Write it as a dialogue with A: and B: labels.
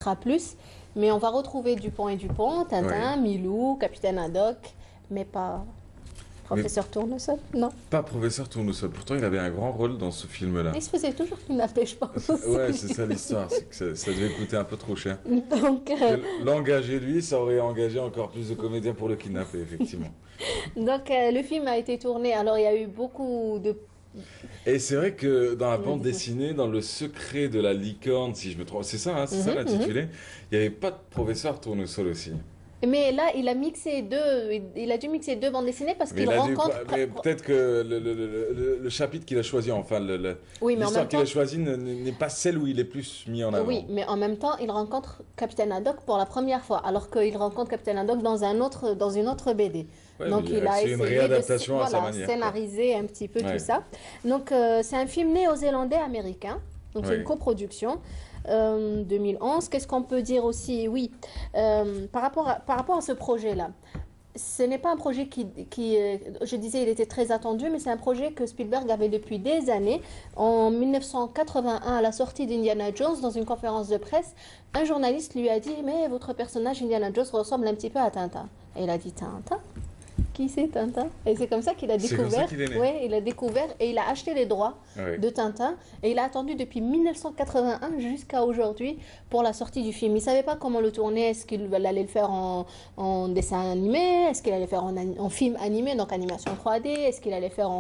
A: sera plus. Mais on va retrouver Dupont et Dupont, Tintin,
B: Ouais.
A: Milou, Capitaine Haddock, mais pas
B: Mais
A: Professeur Tournesol, non.
B: pas Professeur Tournesol. Pourtant, il avait un grand rôle dans ce film-là.
A: Il se faisait toujours kidnapper, je pense.
B: Ouais, c'est ça l'histoire. C'est que ça devait coûter un peu trop cher.
A: Donc,
B: L'engager, lui, ça aurait engagé encore plus de comédiens pour le kidnapper, effectivement.
A: le film a été tourné. Alors, il y a eu beaucoup de.
B: Et c'est vrai que dans la
A: Oui,
B: bande
A: dites-moi.
B: dessinée, dans Le secret de la licorne, si je me trompe, c'est ça, hein, c'est ça l'intitulé, il n'y avait pas de Professeur Tournesol aussi.
A: Mais là, il a mixé deux. Il a dû mixer deux bandes dessinées parce
B: Mais
A: qu'il
B: il a dû,
A: rencontre.
B: mais peut-être que le chapitre qu'il a choisi, enfin,
A: Oui, mais en
B: l'histoire
A: même
B: qu'il a
A: temps.
B: choisie n'est pas celle où il est plus mis en avant.
A: Oui, mais en même temps, il rencontre Capitaine Haddock pour la première fois, alors qu'il rencontre Capitaine Haddock dans une autre BD.
B: Ouais,
A: Donc
B: mais
A: il a
B: c'est une
A: essayé
B: réadaptation à sa
A: voilà,
B: manière, quoi.
A: scénariser un petit peu
B: Ouais.
A: tout ça. Donc c'est un film néo-zélandais-américain. Donc c'est
B: Ouais.
A: une coproduction 2011. Qu'est-ce qu'on peut dire aussi? Oui, par rapport à ce projet-là. Ce n'est pas un projet je disais, il était très attendu, mais c'est un projet que Spielberg avait depuis des années. En 1981, à la sortie d'Indiana Jones, dans une conférence de presse, un journaliste lui a dit: mais votre personnage Indiana Jones ressemble un petit peu à Tintin. Et il a dit: Tintin? Qui c'est Tintin? Et c'est comme ça qu'il a
B: C'est comme ça
A: découvert.
B: qu'il est né.
A: Ouais, il a découvert et il a acheté les droits
B: Ouais.
A: de Tintin et il a attendu depuis 1981 jusqu'à aujourd'hui pour la sortie du film. Il savait pas comment le tourner. Est-ce qu'il allait le faire en dessin animé? Est-ce qu'il allait le faire en film animé, donc animation 3D? Est-ce qu'il allait faire en